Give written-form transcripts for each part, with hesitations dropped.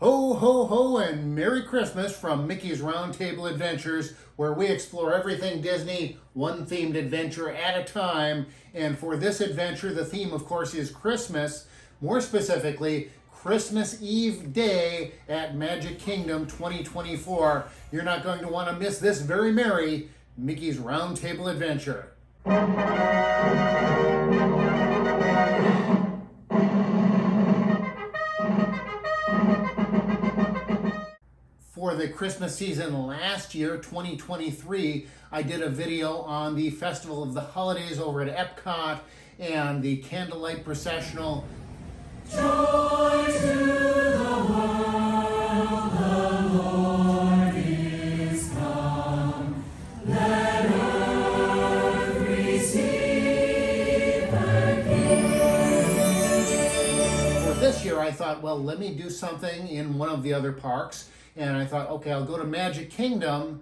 Ho, ho, ho, and Merry Christmas from Mickey's Roundtable Adventures, where we explore everything Disney, one themed adventure at a time. And for this adventure, the theme, of course, is Christmas, more specifically, Christmas Eve Day at Magic Kingdom 2024. You're not going to want to miss this very merry Mickey's Roundtable Adventure. For the Christmas season last year, 2023, I did a video on the Festival of the Holidays over at Epcot and the Candlelight Processional. Joy to the world, the Lord is come. Let earth receive her King. For this year, I thought, well, let me do something in one of the other parks. And I thought, okay, I'll go to Magic Kingdom,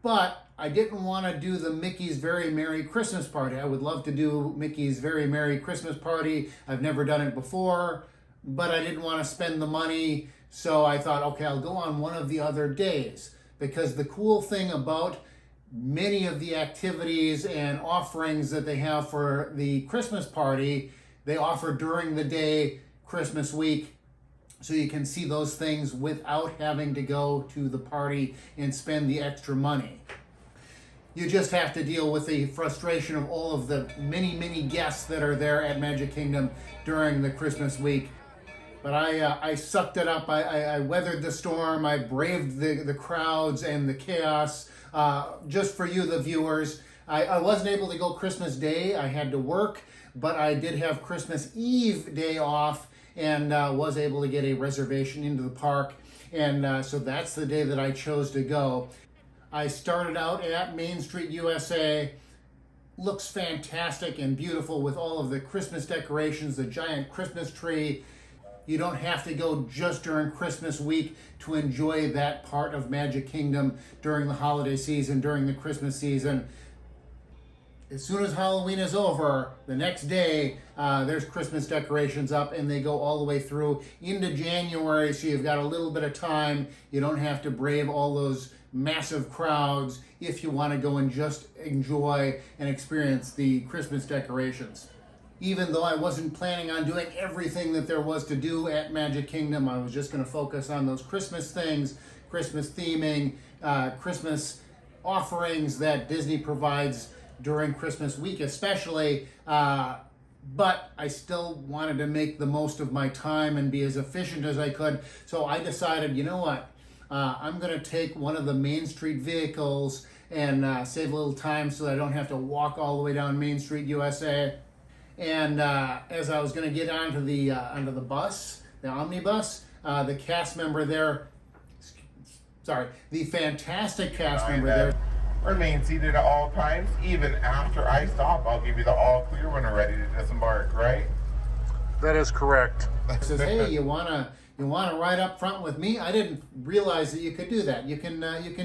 but I didn't want to do the Mickey's Very Merry Christmas Party. I would love to do Mickey's Very Merry Christmas Party. I've never done it before, but I didn't want to spend the money. So I thought, okay, I'll go on one of the other days. Because the cool thing about many of the activities and offerings that they have for the Christmas party, they offer during the day, Christmas week, so you can see those things without having to go to the party and spend the extra money. You just have to deal with the frustration of all of the many guests that are there at Magic Kingdom during the Christmas week. But I sucked it up. I weathered the storm. I braved the crowds and the chaos. Just for you, the viewers, I wasn't able to go Christmas Day. I had to work, but I did have Christmas Eve day off, and was able to get a reservation into the park. And so that's the day that I chose to go. I started out at Main Street USA. Looks fantastic and beautiful with all of the Christmas decorations, the giant Christmas tree. You don't have to go just during Christmas week to enjoy that part of Magic Kingdom during the holiday season, during the Christmas season. As soon as Halloween is over, the next day, there's Christmas decorations up, and they go all the way through into January, so you've got a little bit of time. You don't have to brave all those massive crowds if you want to go and just enjoy and experience the Christmas decorations. Even though I wasn't planning on doing everything that there was to do at Magic Kingdom, I was just going to focus on those Christmas things, Christmas theming, Christmas offerings that Disney provides during Christmas week especially, but I still wanted to make the most of my time and be as efficient as I could. So I decided, you know what, I'm going to take one of the Main Street vehicles and save a little time so that I don't have to walk all the way down Main Street USA. And as I was going to get onto the bus, the omnibus, the cast member there, the fantastic cast member there, remain seated at all times. Even after I stop, I'll give you the all clear when we're ready to disembark, right? That is correct. says, hey, you wanna ride up front with me? I didn't realize that you could do that. You can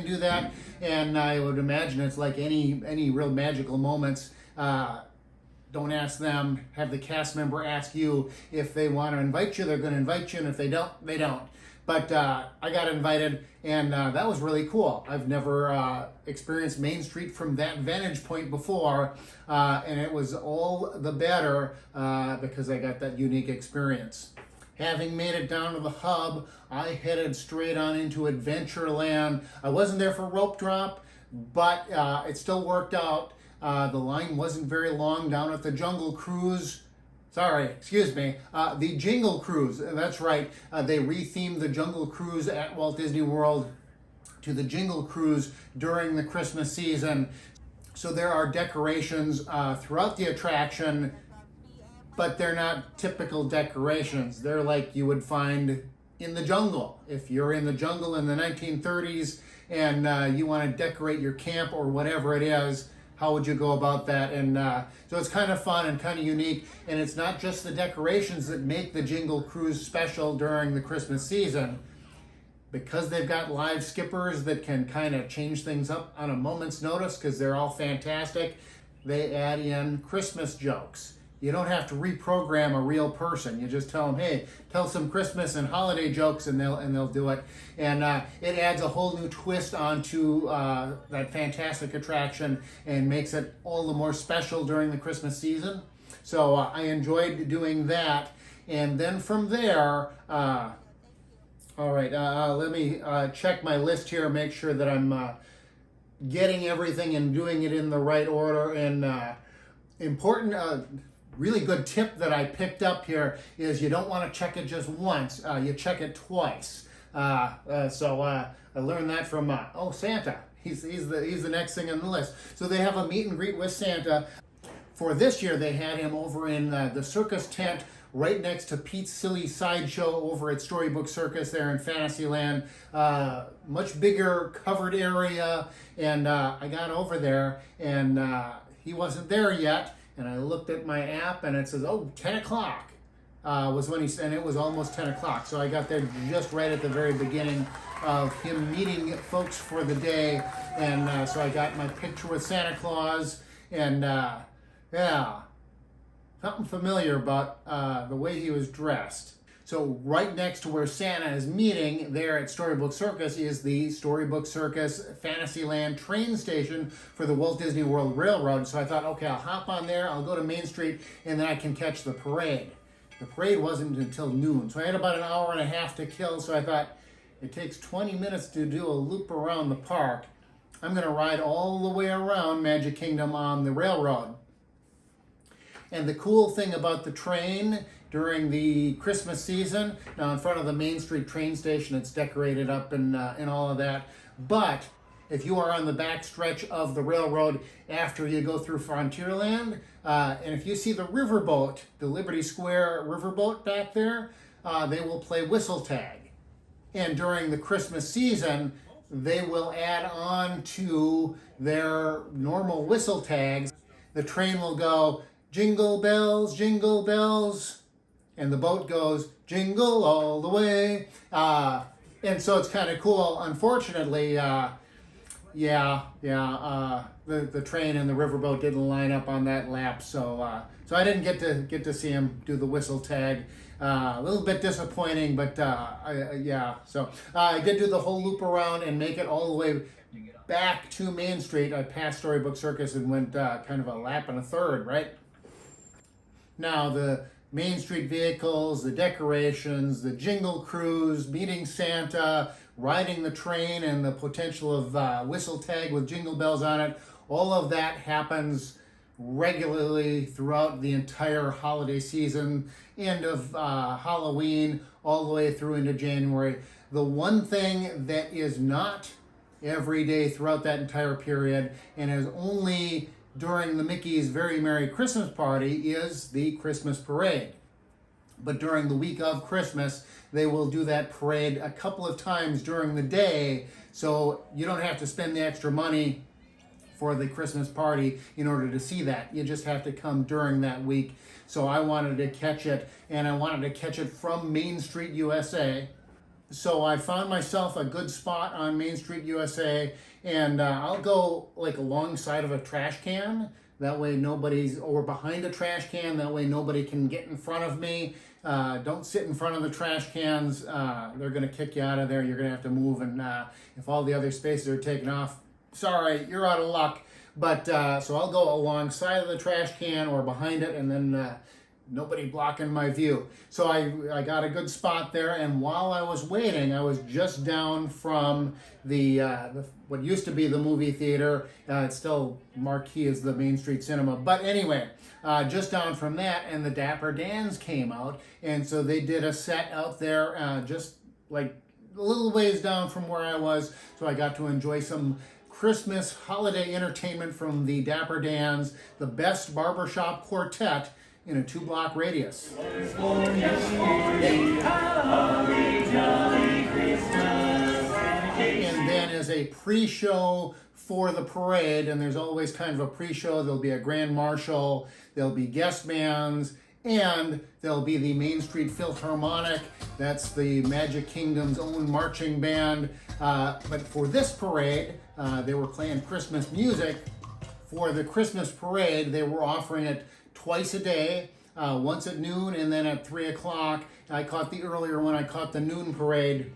do that, and I would imagine it's like any real magical moments. Don't ask them. Have the cast member ask you. If they want to invite you, they're going to invite you, and if they don't, they don't. But I got invited, and that was really cool. I've never experienced Main Street from that vantage point before, and it was all the better because I got that unique experience. Having made it down to the hub, I headed straight on into Adventureland. I wasn't there for rope drop, but it still worked out. The line wasn't very long down at the Jungle Cruise. The Jingle Cruise. That's right. They rethemed the Jungle Cruise at Walt Disney World to the Jingle Cruise during the Christmas season. So there are decorations throughout the attraction, but they're not typical decorations. They're like you would find in the jungle. If you're in the jungle in the 1930s and you want to decorate your camp or whatever it is, how would you go about that? And so it's kind of fun and kind of unique. And it's not just the decorations that make the Jingle Cruise special during the Christmas season. Because they've got live skippers that can kind of change things up on a moment's notice because they're all fantastic, they add in Christmas jokes. You don't have to reprogram a real person. You just tell them, hey, tell some Christmas and holiday jokes, and they'll do it. And it adds a whole new twist onto that fantastic attraction and makes it all the more special during the Christmas season. So I enjoyed doing that. And then from there, all right, let me check my list here, make sure that I'm getting everything and doing it in the right order. And important, really good tip that I picked up here is you don't want to check it just once, you check it twice. So I learned that from, Santa. He's the next thing on the list. So they have a meet and greet with Santa. For this year, they had him over in the circus tent right next to Pete's Silly Sideshow over at Storybook Circus there in Fantasyland. Much bigger covered area, and I got over there, and he wasn't there yet, and I looked at my app, and it says, 10 o'clock was when he said, and it was almost 10 o'clock, so I got there just right at the very beginning of him meeting folks for the day, and so I got my picture with Santa Claus, and yeah, something familiar about the way he was dressed. So right next to where Santa is meeting there at Storybook Circus is the Storybook Circus Fantasyland train station for the Walt Disney World Railroad. So I thought, okay, I'll hop on there, I'll go to Main Street, and then I can catch the parade. The parade wasn't until noon, so I had about an hour and a half to kill, so I thought, it takes 20 minutes to do a loop around the park. I'm gonna ride all the way around Magic Kingdom on the railroad. And the cool thing about the train during the Christmas season, now in front of the Main Street train station, it's decorated up and all of that. But if you are on the back stretch of the railroad after you go through Frontierland, and if you see the riverboat, the Liberty Square riverboat back there, they will play whistle tag. And during the Christmas season, they will add on to their normal whistle tags. The train will go, jingle bells, and the boat goes, jingle all the way. And so it's kind of cool. Unfortunately, the train and the riverboat didn't line up on that lap, so I didn't get to see him do the whistle tag. A little bit disappointing, but So I did do the whole loop around and make it all the way back to Main Street. I passed Storybook Circus and went kind of a lap and a third, right? Now the Main Street vehicles, the decorations, the Jingle Cruise, meeting Santa, riding the train, and the potential of whistle tag with jingle bells on it, all of that happens regularly throughout the entire holiday season, end of Halloween, all the way through into January. The one thing that is not every day throughout that entire period and is only during the Mickey's Very Merry Christmas Party is the Christmas parade. But during the week of Christmas, they will do that parade a couple of times during the day, so you don't have to spend the extra money for the Christmas party in order to see that. You just have to come during that week. So I wanted to catch it, and I wanted to catch it from Main Street USA. So I found myself a good spot on Main Street USA, and I'll go like alongside of a trash can. That way nobody's, or behind a trash can, that way nobody can get in front of me. Don't sit in front of the trash cans. They're gonna kick you out of there. You're gonna have to move, and if all the other spaces are taken off, sorry, you're out of luck. But so I'll go alongside of the trash can or behind it, and then nobody blocking my view. So I got a good spot there, and while I was waiting, I was just down from the what used to be the movie theater. It's still marquee as the Main Street Cinema, but anyway, just down from that, and the Dapper Dans came out, and so they did a set out there, just like a little ways down from where I was. So I got to enjoy some Christmas holiday entertainment from the Dapper Dans, the best barbershop quartet in a 2-block radius. And then as a pre-show for the parade, and there's always kind of a pre-show, there'll be a grand marshal, there'll be guest bands, and there'll be the Main Street Philharmonic. That's the Magic Kingdom's own marching band. But for this parade, they were playing Christmas music. For the Christmas parade, they were offering it twice a day, once at noon and then at 3 o'clock. I caught the earlier one, I caught the noon parade.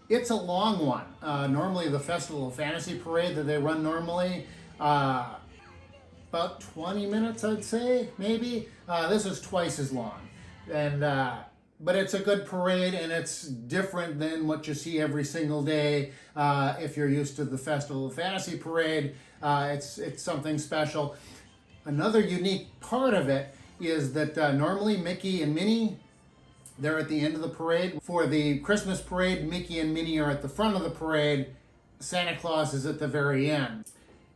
It's a long one. Normally the Festival of Fantasy parade that they run normally, about 20 minutes I'd say, maybe. This is twice as long. And but it's a good parade, and it's different than what you see every single day. If you're used to the Festival of Fantasy parade, it's something special. Another unique part of it is that normally Mickey and Minnie, they're at the end of the parade. For the Christmas parade, Mickey and Minnie are at the front of the parade. Santa Claus is at the very end.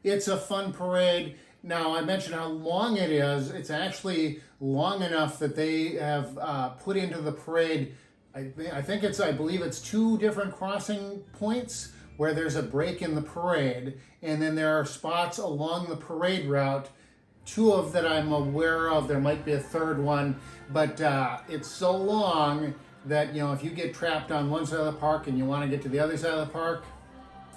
It's a fun parade. Now, I mentioned how long it is. It's actually long enough that they have put into the parade, I believe it's 2 different crossing points where there's a break in the parade. And then there are spots along the parade route, 2 of that I'm aware of. There might be a 3rd one, but it's so long that, if you get trapped on one side of the park and you want to get to the other side of the park,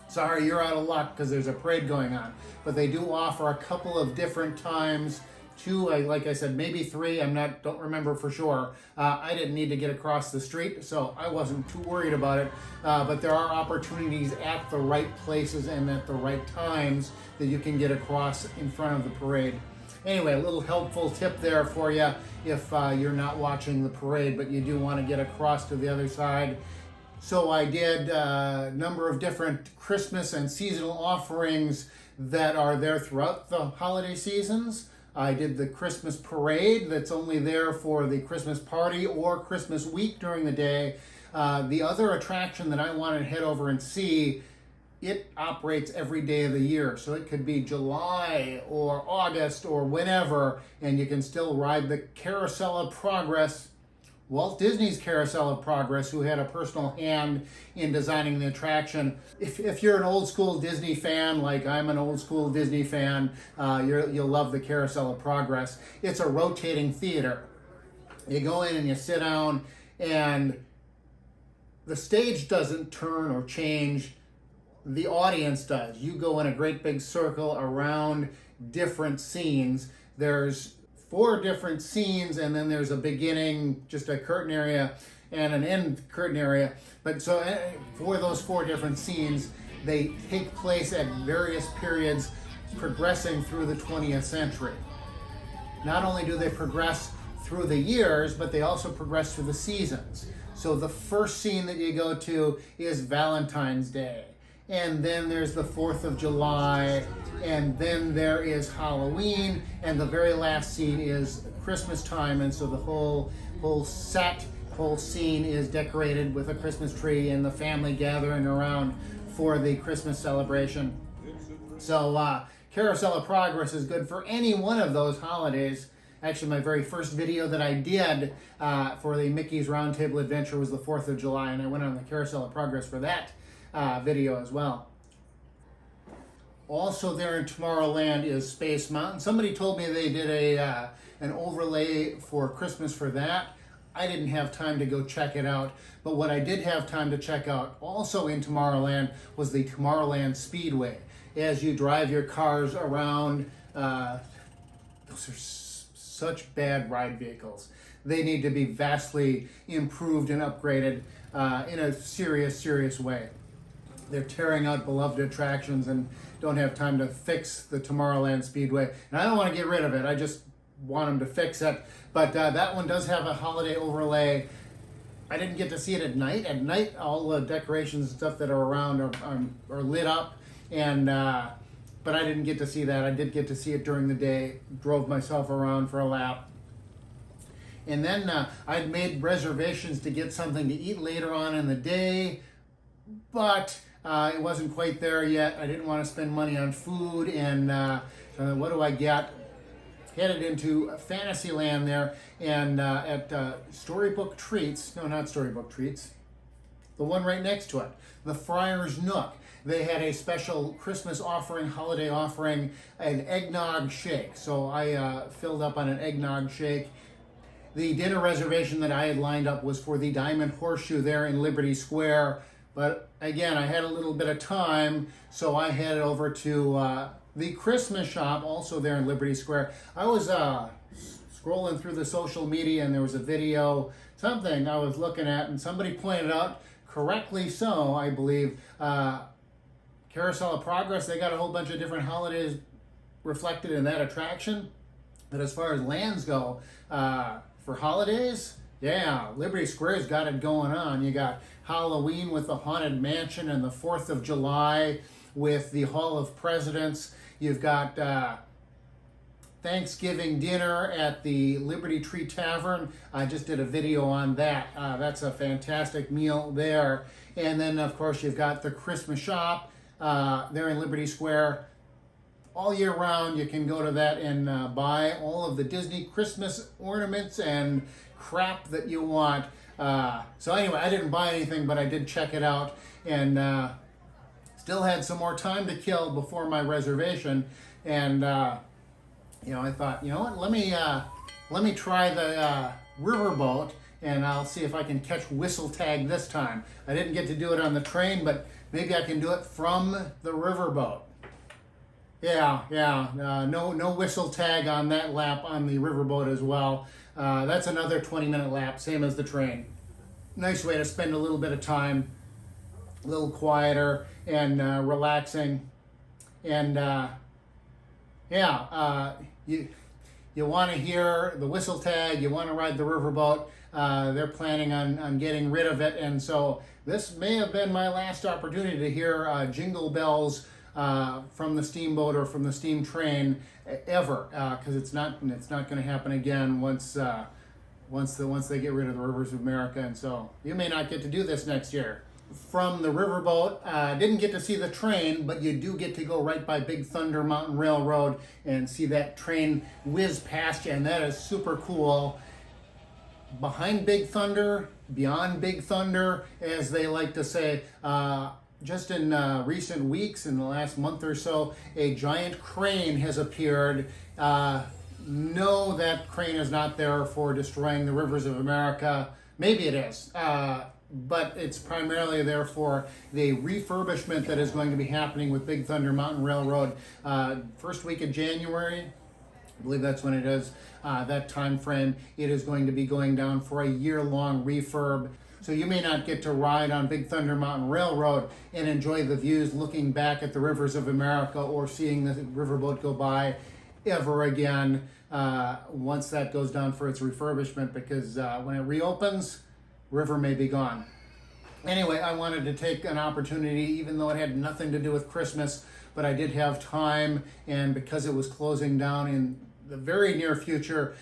sorry, you're out of luck because there's a parade going on. But they do offer a couple of different times, 2, like I said, maybe 3. Don't remember for sure. I didn't need to get across the street, so I wasn't too worried about it. But there are opportunities at the right places and at the right times that you can get across in front of the parade. Anyway, a little helpful tip there for you if you're not watching the parade, but you do want to get across to the other side. So I did a number of different Christmas and seasonal offerings that are there throughout the holiday seasons. I did the Christmas parade that's only there for the Christmas party or Christmas week during the day. The other attraction that I wanted to head over and see, it operates every day of the year. So it could be July or August or whenever, and you can still ride the Carousel of Progress, Walt Disney's Carousel of Progress, who had a personal hand in designing the attraction. If you're an old school Disney fan, like I'm an old school Disney fan, you'll love the Carousel of Progress. It's a rotating theater. You go in and you sit down, and the stage doesn't turn or change. The audience does. You go in a great big circle around different scenes. There's 4 different scenes, and then there's a beginning, just a curtain area, and an end curtain area. But so for those 4 different scenes, they take place at various periods progressing through the 20th century. Not only do they progress through the years, but they also progress through the seasons. So the first scene that you go to is Valentine's Day. And then there's the 4th of July, and then there is Halloween, and the very last scene is Christmas time, and so the whole scene is decorated with a Christmas tree and the family gathering around for the Christmas celebration. So Carousel of Progress is good for any one of those holidays. Actually, my very first video that I did for the Mickey's Roundtable Adventure was the 4th of July, and I went on the Carousel of Progress for that video as well. Also there in Tomorrowland is Space Mountain. Somebody told me they did an overlay for Christmas for that. I didn't have time to go check it out, but what I did have time to check out also in Tomorrowland was the Tomorrowland Speedway. As you drive your cars around, those are such bad ride vehicles. They need to be vastly improved and upgraded in a serious way. They're tearing out beloved attractions and don't have time to fix the Tomorrowland Speedway. And I don't want to get rid of it. I just want them to fix it. But that one does have a holiday overlay. I didn't get to see it at night. At night, all the decorations and stuff that are around are lit up. And but I didn't get to see that. I did get to see it during the day. Drove myself around for a lap. And then I'd made reservations to get something to eat later on in the day. But it wasn't quite there yet. I didn't want to spend money on food, and what do I get? Headed into Fantasyland there, and at Storybook Treats, no, not Storybook Treats, the one right next to it, the Friar's Nook. They had a special Christmas offering, holiday offering, an eggnog shake. So I filled up on an eggnog shake. The dinner reservation that I had lined up was for the Diamond Horseshoe there in Liberty Square. But again, I had a little bit of time, so I headed over to the Christmas shop, also there in Liberty Square. I was scrolling through the social media and there was a video, something I was looking at, and somebody pointed out, correctly so, I believe, Carousel of Progress, they got a whole bunch of different holidays reflected in that attraction. But as far as lands go, for holidays, yeah, Liberty Square's got it going on. You got Halloween with the Haunted Mansion and the 4th of July with the Hall of Presidents. You've got Thanksgiving dinner at the Liberty Tree Tavern. I just did a video on that. That's a fantastic meal there. And then, of course, you've got the Christmas shop there in Liberty Square. All year round, you can go to that and buy all of the Disney Christmas ornaments and crap that you want. So anyway, I didn't buy anything, but I did check it out, and still had some more time to kill before my reservation. And you know, I thought, you know what? Let me try the riverboat, and I'll see if I can catch whistle tag this time. I didn't get to do it on the train, but maybe I can do it from the riverboat. Yeah. No whistle tag on that lap on the riverboat as well. That's another 20-minute lap, same as the train. Nice way to spend a little bit of time, a little quieter and relaxing. And you want to hear the whistle tag, you want to ride the riverboat. They're planning on getting rid of it, and so this may have been my last opportunity to hear jingle bells from the steamboat or from the steam train ever, because it's not going to happen again once they get rid of the Rivers of America. And so you may not get to do this next year. From the riverboat, didn't get to see the train, but you do get to go right by Big Thunder Mountain Railroad and see that train whiz past you, and that is super cool. Behind Big Thunder, beyond Big Thunder, as they like to say, just in recent weeks, in the last month or so, a giant crane has appeared. No, that crane is not there for destroying the rivers of America. Maybe it is, but it's primarily there for the refurbishment that is going to be happening with Big Thunder Mountain Railroad. First week of January, I believe that's when it is, that time frame. It is going to be going down for a year-long refurb. So you may not get to ride on Big Thunder Mountain Railroad and enjoy the views looking back at the rivers of America or seeing the riverboat go by ever again once that goes down for its refurbishment, because when it reopens, river may be gone. Anyway, I wanted to take an opportunity, even though it had nothing to do with Christmas, but I did have time, and because it was closing down in the very near future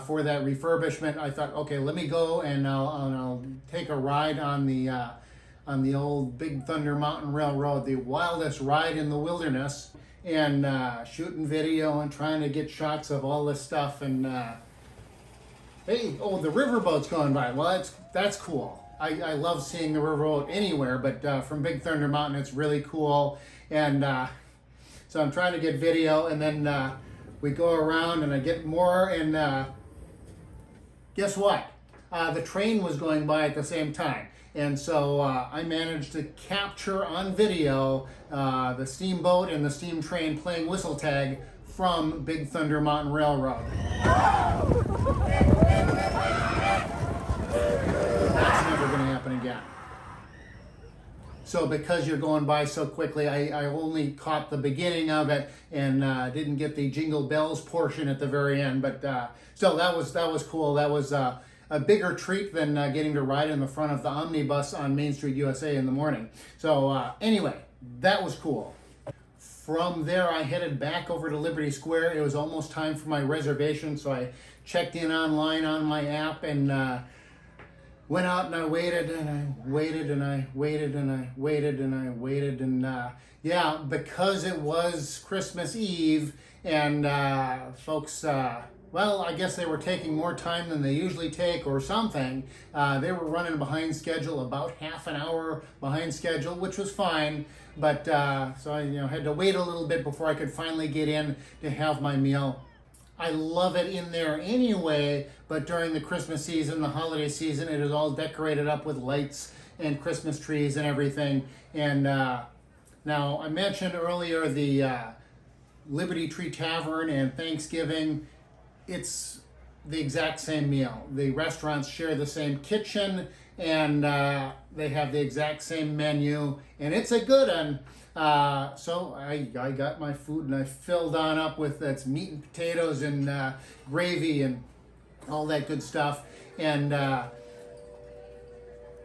for that refurbishment, I thought, okay, let me go and I'll take a ride on the old Big Thunder Mountain Railroad, the wildest ride in the wilderness, and shooting video and trying to get shots of all this stuff. And hey, oh, the riverboat's going by. Well, that's cool. I love seeing the riverboat anywhere, but from Big Thunder Mountain, it's really cool. And so I'm trying to get video, and then we go around and I get more, and guess what? The train was going by at the same time. And so I managed to capture on video the steamboat and the steam train playing whistle tag from Big Thunder Mountain Railroad. That's never going to happen again. So because you're going by so quickly, I only caught the beginning of it and didn't get the jingle bells portion at the very end. But still, that was cool. That was a bigger treat than getting to ride in the front of the omnibus on Main Street USA in the morning. So anyway, that was cool. From there, I headed back over to Liberty Square. It was almost time for my reservation, so I checked in online on my app and went out, and I waited and I waited and I waited and I waited and I waited, and yeah, because it was Christmas Eve and folks, well, I guess they were taking more time than they usually take or something. They were running behind schedule, about half an hour behind schedule, which was fine. But so I had to wait a little bit before I could finally get in to have my meal. I love it in there anyway, but during the Christmas season, the holiday season, it is all decorated up with lights and Christmas trees and everything. And now I mentioned earlier the Liberty Tree Tavern and Thanksgiving, it's the exact same meal. The restaurants share the same kitchen, and they have the exact same menu, and it's a good one. So I got my food and I filled on up with that's meat and potatoes and gravy and all that good stuff. And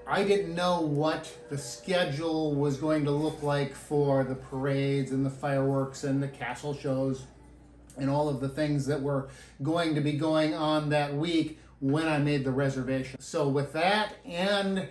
I didn't know what the schedule was going to look like for the parades and the fireworks and the castle shows and all of the things that were going to be going on that week when I made the reservation. So with that and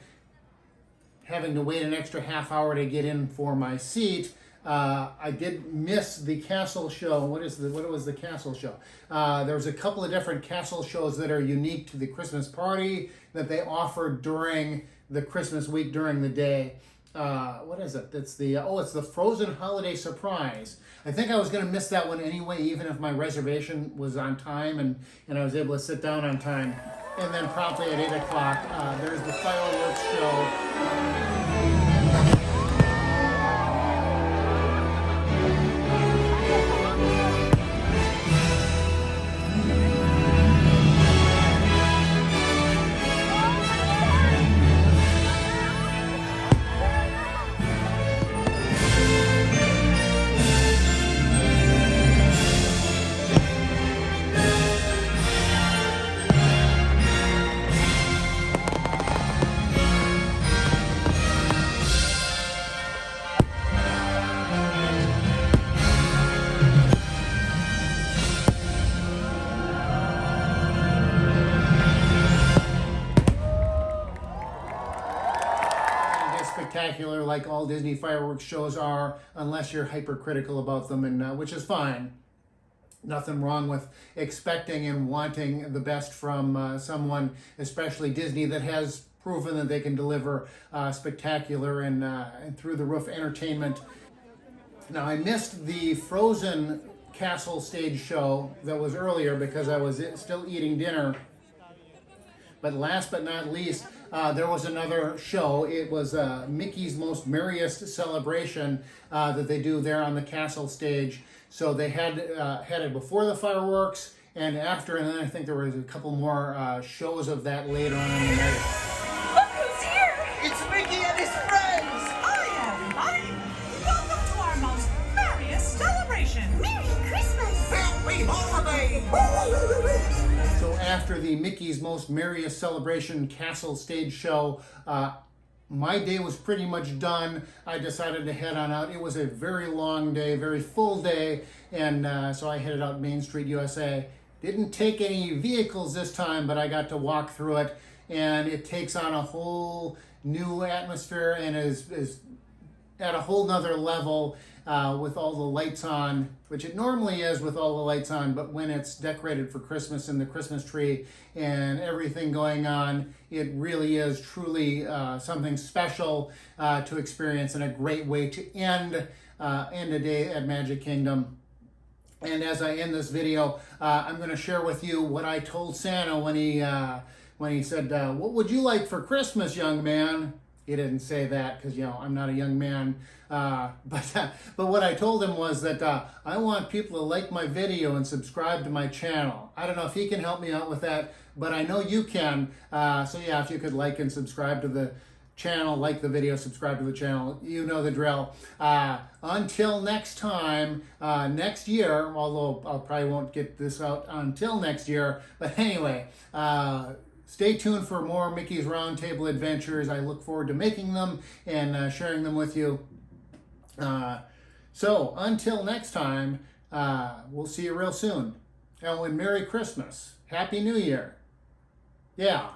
having to wait an extra half hour to get in for my seat, I did miss the castle show. What was the castle show? There was a couple of different castle shows that are unique to the Christmas party that they offered during the Christmas week during the day. What is it? It's the Frozen Holiday Surprise. I think I was going to miss that one anyway, even if my reservation was on time and I was able to sit down on time. And then promptly at 8 o'clock, there's the fireworks show. Spectacular, like all Disney fireworks shows are, unless you're hypercritical about them, and which is fine. Nothing wrong with expecting and wanting the best from someone, especially Disney, that has proven that they can deliver spectacular and through-the-roof entertainment. Now, I missed the Frozen Castle stage show that was earlier because I was still eating dinner. But last but not least, there was another show. It was Mickey's Most Merriest Celebration that they do there on the castle stage. So they had it before the fireworks and after, and then I think there was a couple more shows of that later on in the night. Look who's here! It's Mickey and his friends! Hi, everybody! Welcome to our most merriest celebration! Merry Christmas! Happy holiday! So after the Mickey's Most Merriest Celebration Castle stage show, my day was pretty much done. I decided to head on out. It was a very long day, very full day, and so I headed out Main Street, USA. Didn't take any vehicles this time, but I got to walk through it, and it takes on a whole new atmosphere and is at a whole nother level with all the lights on, which it normally is with all the lights on, but when it's decorated for Christmas and the Christmas tree and everything going on, it really is truly something special to experience and a great way to end a day at Magic Kingdom. And as I end this video, I'm going to share with you what I told Santa when he said, "What would you like for Christmas, young man?" He didn't say that because, I'm not a young man. But what I told him was that I want people to like my video and subscribe to my channel. I don't know if he can help me out with that, but I know you can. So yeah, if you could like and subscribe to the channel, like the video, subscribe to the channel, you know the drill. Until next time, next year, although I probably won't get this out until next year, but anyway, stay tuned for more Mickey's Roundtable Adventures. I look forward to making them and sharing them with you. So until next time, we'll see you real soon. And Merry Christmas. Happy New Year. Yeah.